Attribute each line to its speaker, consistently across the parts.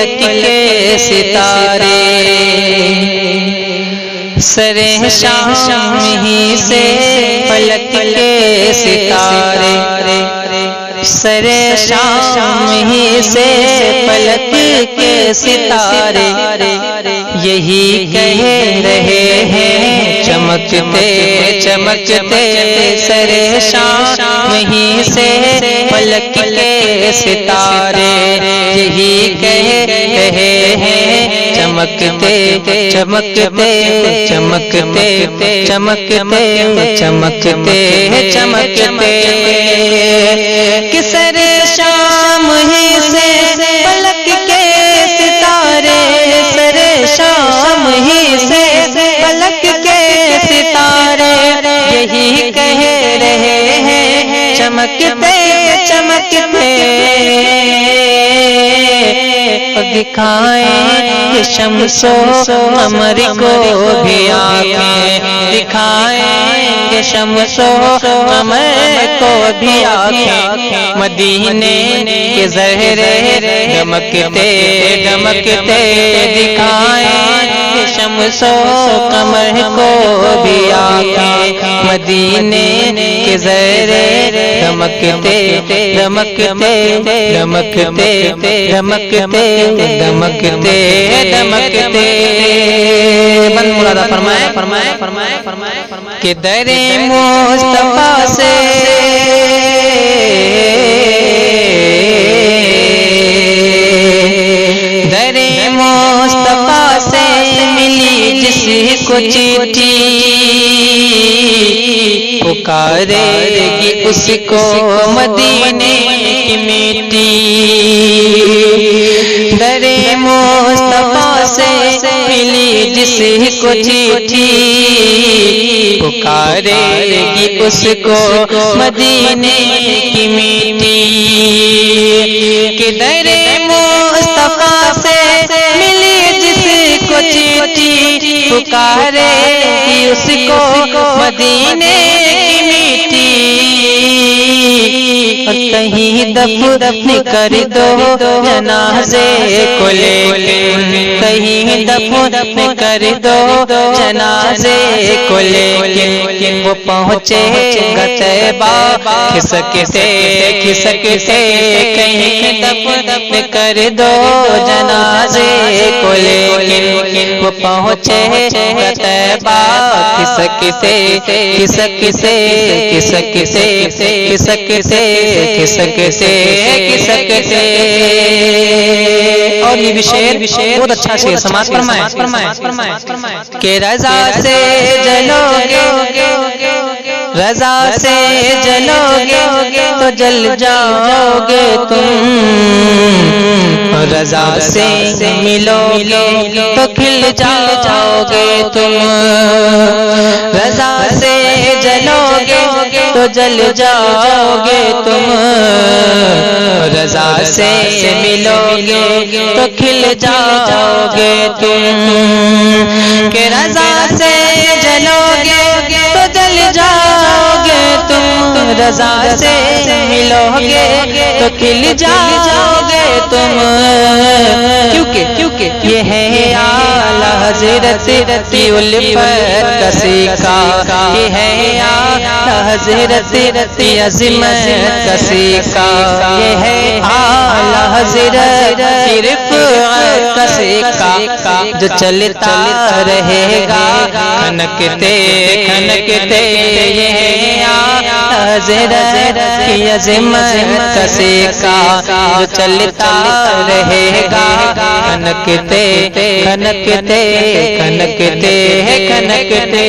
Speaker 1: فلک کے ستارے، سر شام ہی سے فلک کے ستارے، سر شام ہی سے فلک کے ستارے، یہی کہہ رہے ہیں چمکتے چمکتے سر شام ہی سے فلک کے ستارے، یہی کہہ رہے ہیں چمکتے چمکتے چمکتے چمکتے چمکتے چمکتے، کہ سر شام ہی سے فلک کے ستارے، سر شام ہی سے فلک کے ستارے، یہی کہہ رہے ہیں چمکتے چمکتے، دکھائیں کہ شمس و قمر کو بھی آنکھیں، دکھائیں کہ شمس و قمر کو بھی آنکھیں، مدینے کے زہرے دمکتے دمکتے، دکھائیں کہ شمس و قمر کو بھی آنکھیں، مدینے کے زہرے دمکتے دمکتے دمکتے دمکتے دمکتے دمکتے، بند مرادہ فرمائے فرمائے فرمائے فرمائے کہ در مصطفیٰ سے در مصطفیٰ سے ملی جس کو چٹھی، پکارے گی اس کو مدینے کی مٹی، در مصطفیٰ سے ملی جس کو چٹھی، پکارے گی اس کو مدینے کی مٹی، کہ در مصطفیٰ سے ملی جس کو چٹھی، پکارے گی اس کو مدینے کی مٹی، اور کہیں دفن کر دو جنازے کو لے کے، کہیں دفن کر دو جنازے کو لے کے، وہ پہنچے گا طیبہ کھسکتے کھسکتے، کہیں دفن کر دو جنازے کو لے کے، وہ پہنچے گا طیبہ کھسکتے کھسکتے کھسکتے کھسکتے کھسکتے کھسکتے۔ اور یہ بھی شعر بہت اچھا شعر سماعت فرمائیں کہ رضا سے جلو گے، رضا سے جلو گے تو جل جاؤ گے تم، رضا سے ملو گے تو کھل جاؤ گے تم، رضا سے جلو گے تو جل جاؤ گے تم، رضا سے ملو گے تو کھل جاؤ گے تم، کہ رضا سے جلو گے تو جل جاؤ گے تم، رضا سے ملو گے تو کھل جاؤ گے تم، کیونکہ یہ ہے اعلی حضرت کی الفت کا سیکھا، یہ ہے اعلی حضرت کی عظمت کا سیکھا، یہ ہے اعلی حضرت کی رفعت کا سیکھا، جو چلتا رہے گا کھنکتے کھنکتے، یہ ہے اعلی حضرت کی عظمت کا سیکھا، جو چلتا رہے گا کھنکتے کھنکتے کھنکتے کھنکتے۔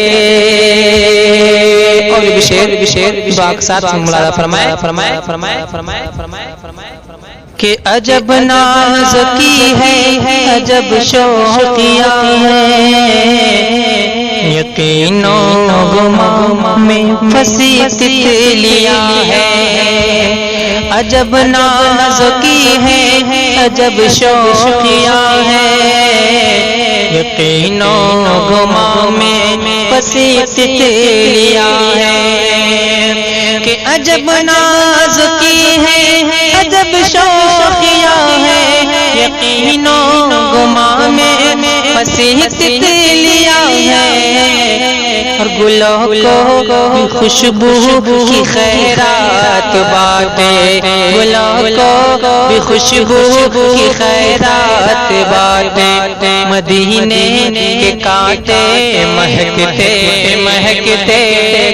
Speaker 1: اور بھی شعر باق ساتھ ملادہ فرمائے کہ عجب ناز کی ہے عجب شوقیاں ہیں، یقین و گمان میں پھنسی تتلیاں ہیں، عجب ناز کی ہے عجب شوقیاں ہیں، یقین و گمان میں پھنسی تتلیاں ہیں، کہ عجب ناز کی ہے عجب شوقیاں ہیں، یقین یقینوں گماں میں مسیح تلیا ہے، اور گلوں کو بھی خوشبو کی خیرات بانٹے، گلوں کو بھی خوشبو کی خیرات بانٹے، مدینے کے کانٹے مہکتے مہکتے،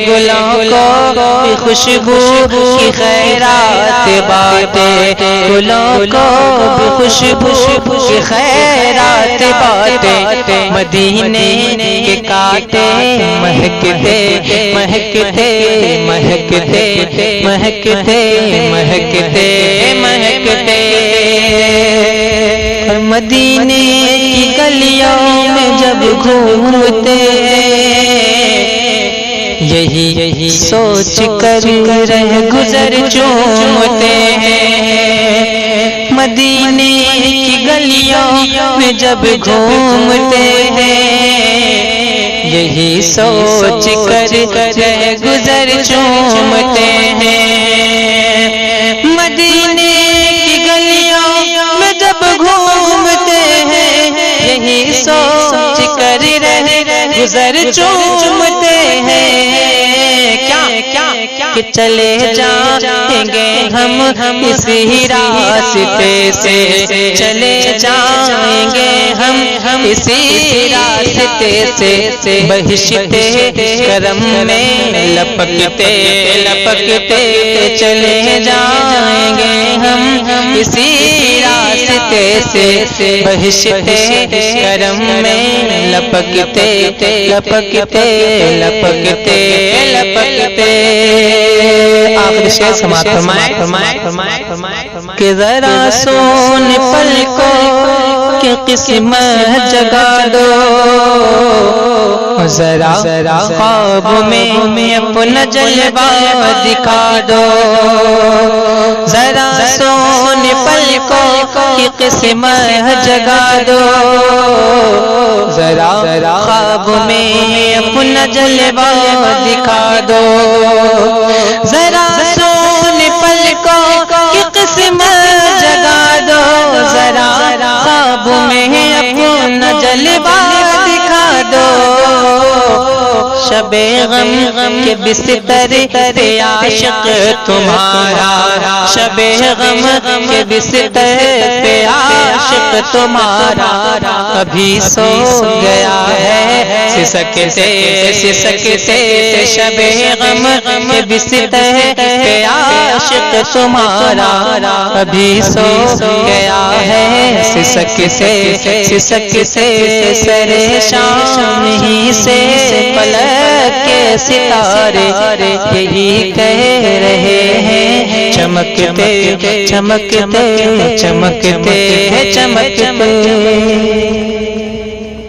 Speaker 1: گلوں کو بھی خوشبو کی خیرات بانٹے، گلوں کو بھی خوشبو کی خیرات بانٹے، مدینے کے کانٹے مہکتے مہکتے مہکتے مہکتے مہکتے مہکتے، اور مدینے کی گلیوں میں جب گھومتے یہی سوچ کر رہ گزر چومتے ہیں، مدینے کی گلیوں میں جب گھومتے ہیں یہی سوچ کر رہ گزر چومتے ہیں، مدینے کی گلیوں میں جب گھومتے ہیں یہی سوچ کر رہ گزر چومتے ہیں، کہ چلے جائیں گے ہم اسی راستے سے، چلے جائیں گے ہم اسی راستے سے، بہشت کرم میں لپکتے لپکتے چلے جائیں گے ہم اسی راستے سے، بہشت کرم میں لپکتے لپکتے لپکتے لپکتے۔ آخر شعر سماعت فرمائیں کہ ذرا سون پلکوں کہ قسمت جگا دو، ذرا خواب میں اپنا جلوہ دکھا دو، ذرا سون پلکوں کی قسمت جگا دو، ذرا خواب میں اپنا جلوہ دکھا دو، ذرا سون پلکوں کی قسمت جگا دو، ذرا خواب میں اپنا جلوہ دکھا دو، شب غم کے بستر پہ عاشق تمہارا، شب غم کے بستر پہ عاشق تمہارا ابھی سو گیا ہے سسکتے سسکتے، شب غم کے بستر پہ عاشق تمہارا ابھی سو گیا ہے سسکتے سسکتے، سر شام ہی سے پلک کے ستارے یہی کہہ رہے ہیں، چمکتے چمکتے چمکتے چمکتے۔